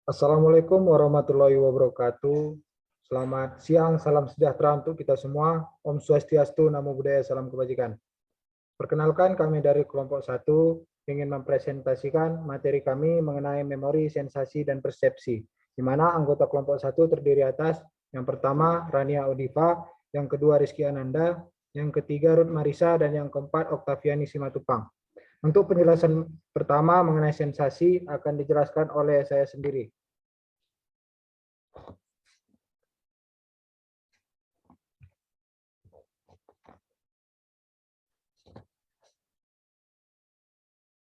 Assalamualaikum warahmatullahi wabarakatuh. Selamat siang, salam sejahtera untuk kita semua. Om Swastiastu, Namo Buddhaya, salam kebajikan. Perkenalkan, kami dari kelompok 1 ingin mempresentasikan materi kami mengenai memori, sensasi, dan persepsi, di mana anggota kelompok 1 terdiri atas yang pertama Rania Odiva, yang kedua Rizky Ananda, yang ketiga Ruth Marisa, dan yang keempat Oktaviani Simatupang. Untuk penjelasan pertama mengenai sensasi akan dijelaskan oleh saya sendiri.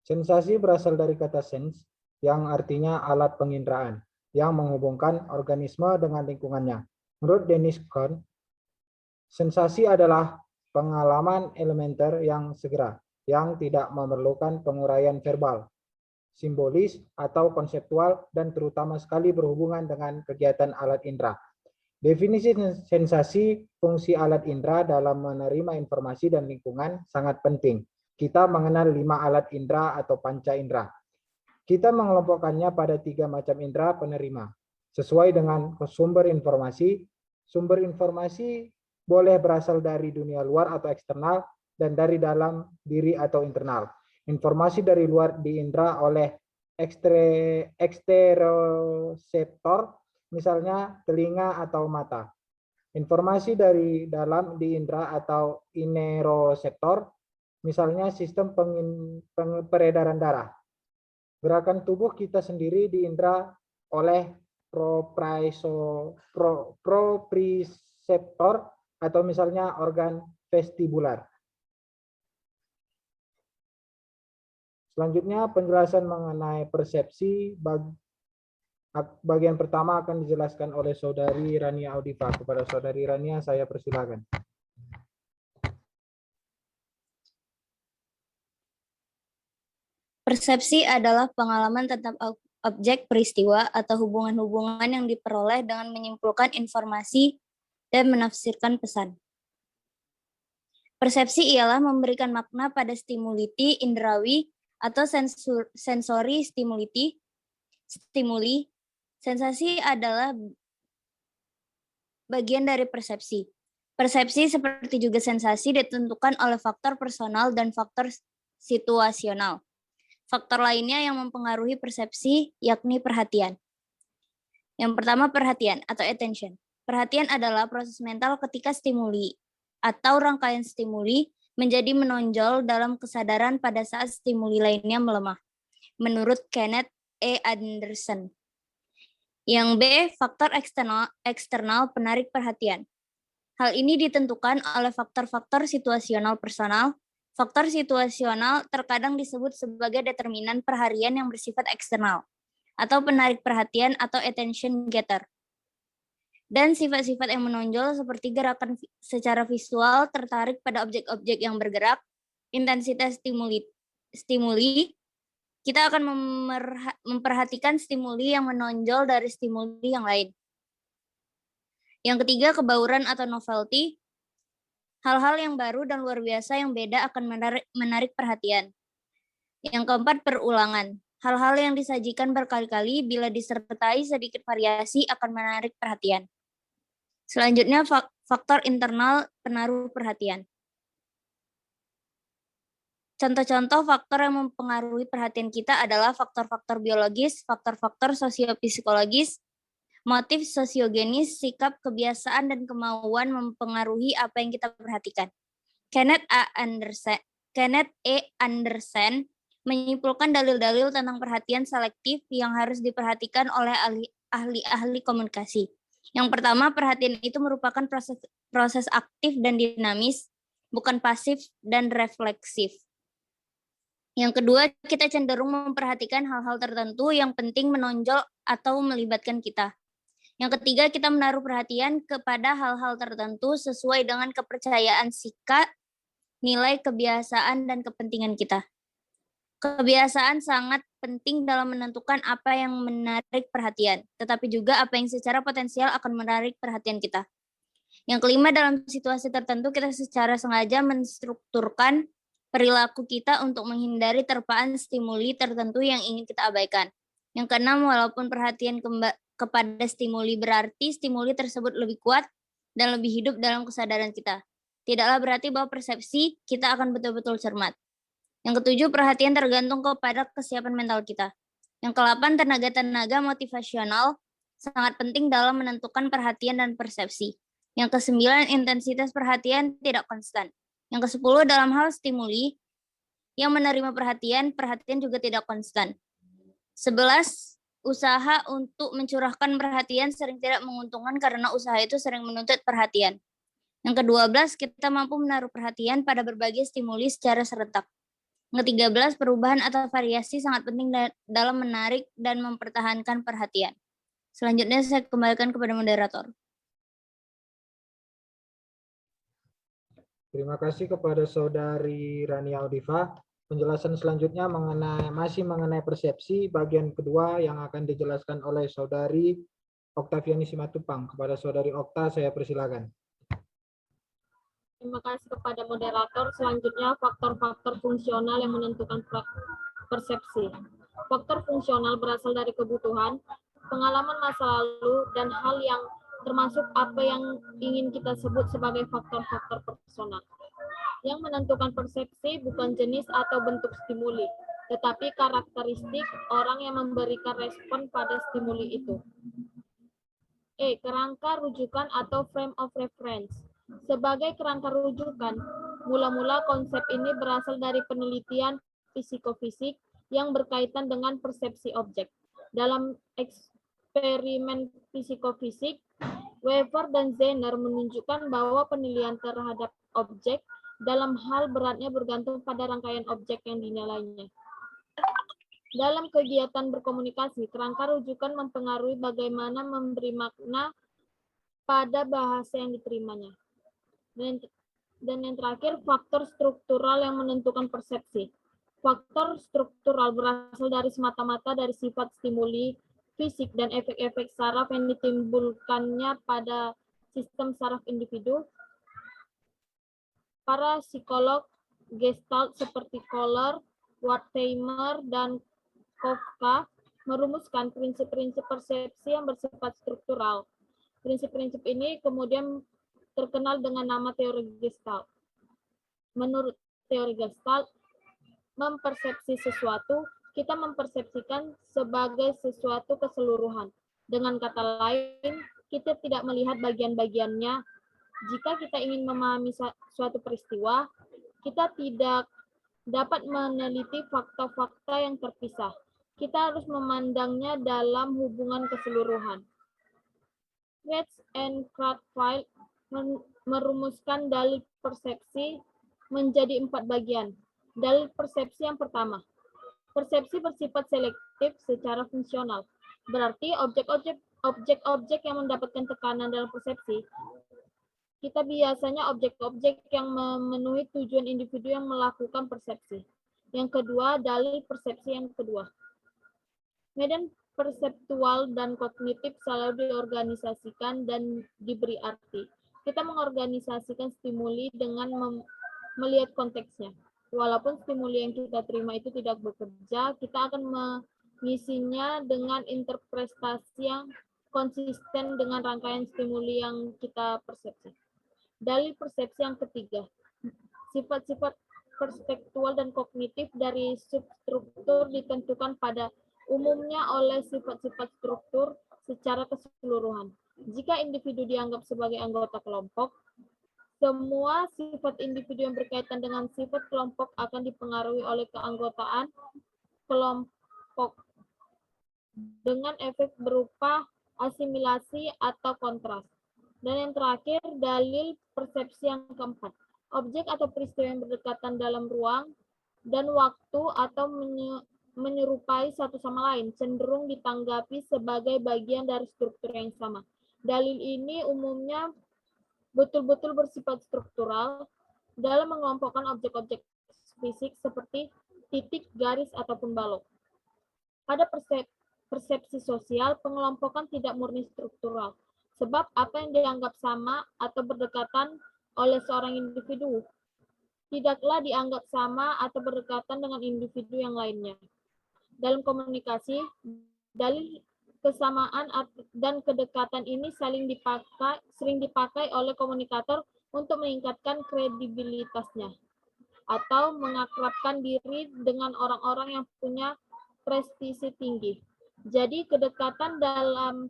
Sensasi berasal dari kata sens, yang artinya alat penginderaan, yang menghubungkan organisme dengan lingkungannya. Menurut Dennis Kohn, sensasi adalah pengalaman elementer yang segera, yang tidak memerlukan penguraian verbal, simbolis, atau konseptual, dan terutama sekali berhubungan dengan kegiatan alat indera. Definisi sensasi, fungsi alat indera dalam menerima informasi dan lingkungan sangat penting. Kita mengenal 5 alat indera atau panca indera. Kita mengelompokkannya pada 3 macam indera penerima. Sesuai dengan sumber informasi, boleh berasal dari dunia luar atau eksternal dan dari dalam diri atau internal. Informasi dari luar diindera oleh eksteroseptor, misalnya telinga atau mata. Informasi dari dalam diindera atau ineroseptor, misalnya sistem peredaran darah. Gerakan tubuh kita sendiri diindera oleh proprioseptor atau misalnya organ vestibular. Selanjutnya penjelasan mengenai persepsi. Bagian pertama akan dijelaskan oleh Saudari Rania Audiva. Kepada Saudari Rania saya persilakan. Persepsi adalah pengalaman tentang objek, peristiwa, atau hubungan-hubungan yang diperoleh dengan menyimpulkan informasi dan menafsirkan pesan. Persepsi ialah memberikan makna pada stimuli indrawi atau sensori stimuli. Sensasi adalah bagian dari persepsi. Persepsi seperti juga sensasi ditentukan oleh faktor personal dan faktor situasional. Faktor lainnya yang mempengaruhi persepsi yakni perhatian. Yang pertama perhatian atau attention. Perhatian adalah proses mental ketika stimuli atau rangkaian stimuli menjadi menonjol dalam kesadaran pada saat stimuli lainnya melemah. Menurut Kenneth E. Anderson. Yang B, faktor eksternal penarik perhatian. Hal ini ditentukan oleh faktor-faktor situasional personal. Faktor situasional terkadang disebut sebagai determinan perharian yang bersifat eksternal atau penarik perhatian atau attention getter. Dan sifat-sifat yang menonjol seperti gerakan secara visual tertarik pada objek-objek yang bergerak, intensitas stimuli, kita akan memperhatikan stimuli yang menonjol dari stimuli yang lain. Yang ketiga, kebauran atau novelty. Hal-hal yang baru dan luar biasa yang beda akan menarik perhatian. Yang keempat, perulangan. Hal-hal yang disajikan berkali-kali bila disertai sedikit variasi akan menarik perhatian. Selanjutnya, faktor internal penaruh perhatian. Contoh-contoh faktor yang mempengaruhi perhatian kita adalah faktor-faktor biologis, faktor-faktor sosiopsikologis, motif sosiogenis, sikap, kebiasaan, dan kemauan mempengaruhi apa yang kita perhatikan. Kenneth E. Anderson menyimpulkan dalil-dalil tentang perhatian selektif yang harus diperhatikan oleh ahli-ahli komunikasi. Yang pertama, perhatian itu merupakan proses aktif dan dinamis, bukan pasif dan refleksif. Yang kedua, kita cenderung memperhatikan hal-hal tertentu yang penting, menonjol, atau melibatkan kita. Yang ketiga, kita menaruh perhatian kepada hal-hal tertentu sesuai dengan kepercayaan sikap, nilai, kebiasaan, dan kepentingan kita. Kebiasaan sangat penting dalam menentukan apa yang menarik perhatian, tetapi juga apa yang secara potensial akan menarik perhatian kita. Yang kelima, dalam situasi tertentu kita secara sengaja menstrukturkan perilaku kita untuk menghindari terpaan stimuli tertentu yang ingin kita abaikan. Yang keenam, walaupun perhatian kepada stimuli berarti stimuli tersebut lebih kuat dan lebih hidup dalam kesadaran kita. Tidaklah berarti bahwa persepsi kita akan betul-betul cermat. Yang ketujuh, perhatian tergantung kepada kesiapan mental kita. Yang kedelapan, tenaga-tenaga motivasional sangat penting dalam menentukan perhatian dan persepsi. Yang kesembilan, intensitas perhatian tidak konstan. Yang kesepuluh, dalam hal stimuli yang menerima perhatian, perhatian juga tidak konstan. 11, usaha untuk mencurahkan perhatian sering tidak menguntungkan karena usaha itu sering menuntut perhatian. Yang ke-12, kita mampu menaruh perhatian pada berbagai stimuli secara serentak. Yang ke-13, perubahan atau variasi sangat penting dalam menarik dan mempertahankan perhatian. Selanjutnya saya kembalikan kepada moderator. Terima kasih kepada Saudari Rania Audifa. Penjelasan selanjutnya masih mengenai persepsi bagian kedua yang akan dijelaskan oleh Saudari Oktaviani Simatupang. Kepada Saudari Okta, saya persilakan. Terima kasih kepada moderator. Selanjutnya, faktor-faktor fungsional yang menentukan persepsi. Faktor fungsional berasal dari kebutuhan, pengalaman masa lalu, dan hal yang termasuk apa yang ingin kita sebut sebagai faktor-faktor personal. Yang menentukan persepsi bukan jenis atau bentuk stimuli, tetapi karakteristik orang yang memberikan respon pada stimuli itu. Kerangka rujukan atau frame of reference. Sebagai kerangka rujukan, mula-mula konsep ini berasal dari penelitian psikofisik yang berkaitan dengan persepsi objek. Dalam eksperimen psikofisik, Wever dan Zener menunjukkan bahwa penilaian terhadap objek dalam hal beratnya bergantung pada rangkaian objek yang dinilainya. Dalam kegiatan berkomunikasi, kerangka rujukan mempengaruhi bagaimana memberi makna pada bahasa yang diterimanya. Dan yang terakhir, faktor struktural yang menentukan persepsi. Faktor struktural berasal dari semata-mata dari sifat stimuli fisik dan efek-efek saraf yang ditimbulkannya pada sistem saraf individu. Para psikolog Gestalt seperti Kohler, Wertheimer, dan Kafka merumuskan prinsip-prinsip persepsi yang bersifat struktural. Prinsip-prinsip ini kemudian terkenal dengan nama teori Gestalt. Menurut teori Gestalt, mempersepsi sesuatu, kita mempersepsikan sebagai sesuatu keseluruhan. Dengan kata lain, kita tidak melihat bagian-bagiannya. Jika kita ingin memahami suatu peristiwa, kita tidak dapat meneliti fakta-fakta yang terpisah. Kita harus memandangnya dalam hubungan keseluruhan. Yates and Krathwaite merumuskan dalil persepsi menjadi 4 bagian. Dalil persepsi yang pertama, persepsi bersifat selektif secara fungsional. Berarti objek-objek yang mendapatkan tekanan dalam persepsi, kita biasanya objek-objek yang memenuhi tujuan individu yang melakukan persepsi. Yang kedua, dalil persepsi yang kedua. Medan perseptual dan kognitif selalu diorganisasikan dan diberi arti. Kita mengorganisasikan stimuli dengan melihat konteksnya. Walaupun stimuli yang kita terima itu tidak bekerja, kita akan mengisinya dengan interpretasi yang konsisten dengan rangkaian stimuli yang kita persepsi. Dalil persepsi yang ketiga, sifat-sifat perspektual dan kognitif dari substruktur ditentukan pada umumnya oleh sifat-sifat struktur secara keseluruhan. Jika individu dianggap sebagai anggota kelompok, semua sifat individu yang berkaitan dengan sifat kelompok akan dipengaruhi oleh keanggotaan kelompok dengan efek berupa asimilasi atau kontras. Dan yang terakhir, dalil persepsi yang keempat. Objek atau peristiwa yang berdekatan dalam ruang dan waktu atau menyerupai satu sama lain cenderung ditanggapi sebagai bagian dari struktur yang sama. Dalil ini umumnya betul-betul bersifat struktural dalam mengelompokkan objek-objek fisik seperti titik, garis, ataupun balok. Pada persepsi sosial, pengelompokan tidak murni struktural, sebab apa yang dianggap sama atau berdekatan oleh seorang individu tidaklah dianggap sama atau berdekatan dengan individu yang lainnya. Dalam komunikasi, Dalil kesamaan dan kedekatan ini sering dipakai oleh komunikator untuk meningkatkan kredibilitasnya atau mengakrabkan diri dengan orang-orang yang punya prestisi tinggi. Jadi kedekatan dalam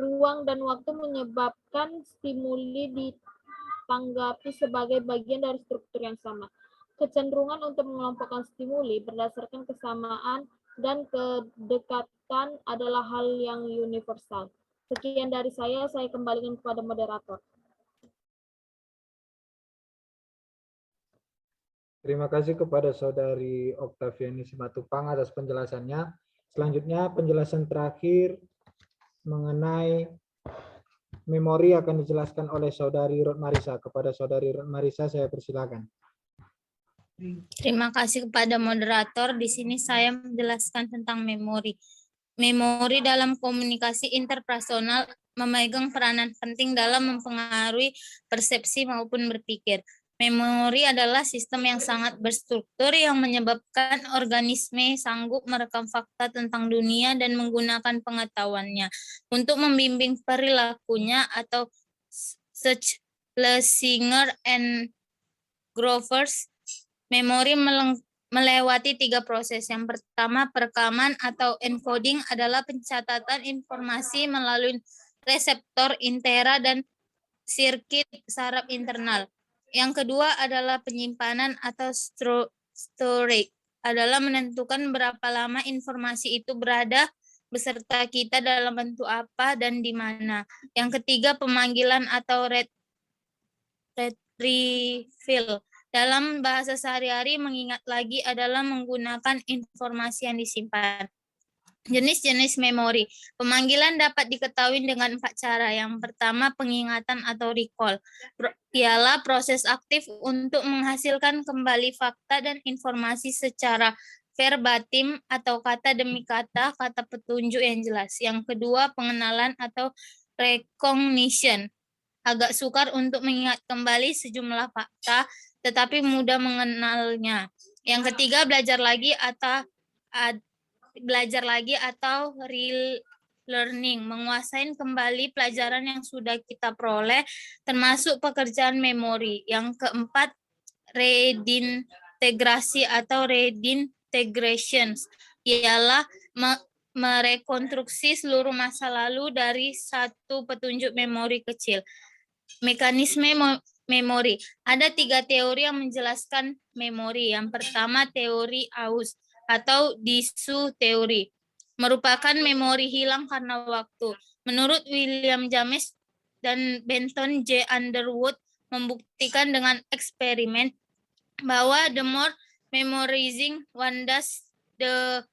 ruang dan waktu menyebabkan stimuli ditanggapi sebagai bagian dari struktur yang sama. Kecenderungan untuk mengelompokkan stimuli berdasarkan kesamaan dan kedekatan adalah hal yang universal. Sekian dari saya kembalikan kepada moderator. Terima kasih kepada Saudari Oktaviani Simatupang atas penjelasannya. Selanjutnya penjelasan terakhir mengenai memori akan dijelaskan oleh Saudari Rotmarisa. Kepada Saudari Rotmarisa saya persilakan. Terima kasih kepada moderator. Di sini saya menjelaskan tentang memori. Memori dalam komunikasi interpersonal memegang peranan penting dalam mempengaruhi persepsi maupun berpikir. Memori adalah sistem yang sangat berstruktur yang menyebabkan organisme sanggup merekam fakta tentang dunia dan menggunakan pengetahuannya untuk membimbing perilakunya atau Schlesinger and Grovers. Memori melewati 3 proses. Yang pertama, perekaman atau encoding adalah pencatatan informasi melalui reseptor intera dan sirkuit saraf internal. Yang kedua adalah penyimpanan atau storage, adalah menentukan berapa lama informasi itu berada beserta kita dalam bentuk apa dan di mana. Yang ketiga, pemanggilan atau retrieval. Dalam bahasa sehari-hari, mengingat lagi adalah menggunakan informasi yang disimpan. Jenis-jenis memori. Pemanggilan dapat diketahui dengan 4 cara. Yang pertama, pengingatan atau recall. Ialah proses aktif untuk menghasilkan kembali fakta dan informasi secara verbatim atau kata demi kata petunjuk yang jelas. Yang kedua, pengenalan atau recognition. Agak sukar untuk mengingat kembali sejumlah fakta, tetapi mudah mengenalnya. Yang ketiga, belajar lagi atau relearning, menguasai kembali pelajaran yang sudah kita peroleh, termasuk pekerjaan memori. Yang keempat, redintegrasi atau redintegrations, ialah merekonstruksi seluruh masa lalu dari satu petunjuk memori kecil. Mekanisme memori. Ada 3 teori yang menjelaskan memori. Yang pertama, teori AUS atau Disu teori, merupakan memori hilang karena waktu. Menurut William James dan Benton J. Underwood, membuktikan dengan eksperimen bahwa the more memorizing one does, the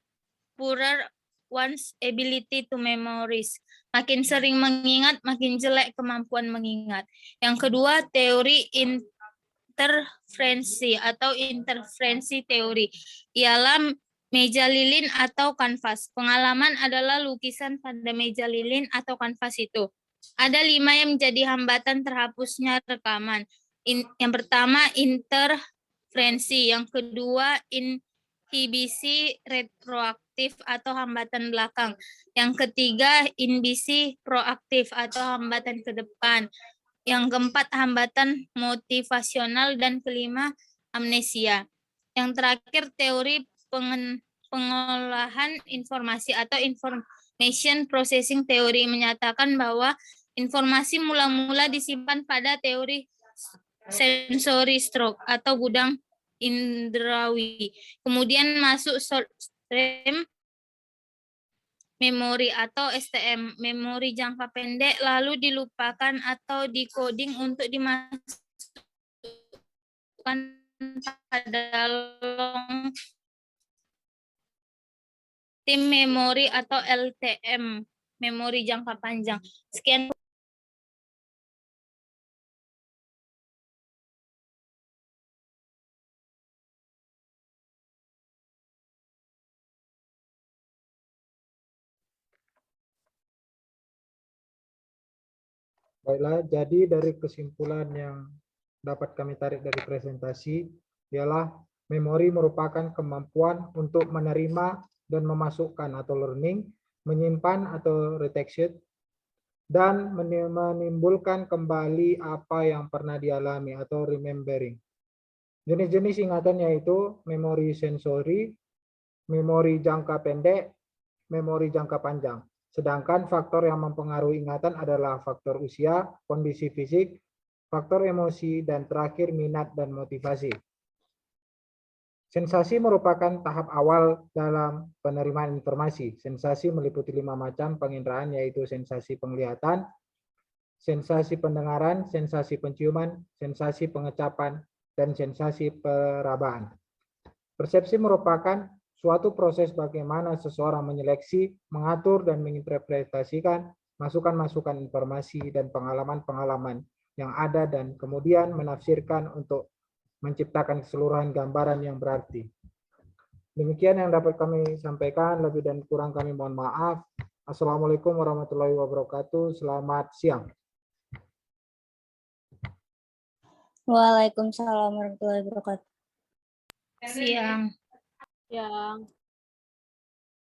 poorer one's ability to memorize. Makin sering mengingat, makin jelek kemampuan mengingat. Yang kedua, teori interferensi atau interferensi teori, ialah meja lilin atau kanvas. Pengalaman adalah lukisan pada meja lilin atau kanvas itu. Ada 5 yang menjadi hambatan terhapusnya rekaman. Yang pertama, interferensi. Yang kedua, inhibisi retroaktif atau hambatan belakang. Yang ketiga, inhibisi proaktif atau hambatan ke depan. Yang keempat, hambatan motivasional, dan kelima, amnesia. Yang terakhir, teori pengolahan informasi atau information processing theory menyatakan bahwa informasi mula-mula disimpan pada teori sensory stroke atau gudang indrawi, kemudian masuk short term memori atau STM, memori jangka pendek, lalu dilupakan atau decoding untuk dimasukkan pada long tim memori atau LTM, memori jangka panjang. Sekian. Baiklah, jadi dari kesimpulan yang dapat kami tarik dari presentasi ialah memori merupakan kemampuan untuk menerima dan memasukkan atau learning menyimpan atau retention, dan menimbulkan kembali apa yang pernah dialami atau remembering. Jenis-jenis ingatan yaitu memori sensori, memori jangka pendek, memori jangka panjang. Sedangkan faktor yang mempengaruhi ingatan adalah faktor usia, kondisi fisik, faktor emosi, dan terakhir minat dan motivasi. Sensasi merupakan tahap awal dalam penerimaan informasi. Sensasi meliputi 5 macam penginderaan, yaitu sensasi penglihatan, sensasi pendengaran, sensasi penciuman, sensasi pengecapan, dan sensasi perabaan. Persepsi merupakan suatu proses bagaimana seseorang menyeleksi, mengatur, dan menginterpretasikan masukan-masukan informasi dan pengalaman-pengalaman yang ada dan kemudian menafsirkan untuk menciptakan keseluruhan gambaran yang berarti. Demikian yang dapat kami sampaikan, lebih dan kurang kami mohon maaf. Assalamualaikum warahmatullahi wabarakatuh. Selamat siang. Waalaikumsalam warahmatullahi wabarakatuh. Siang. Yang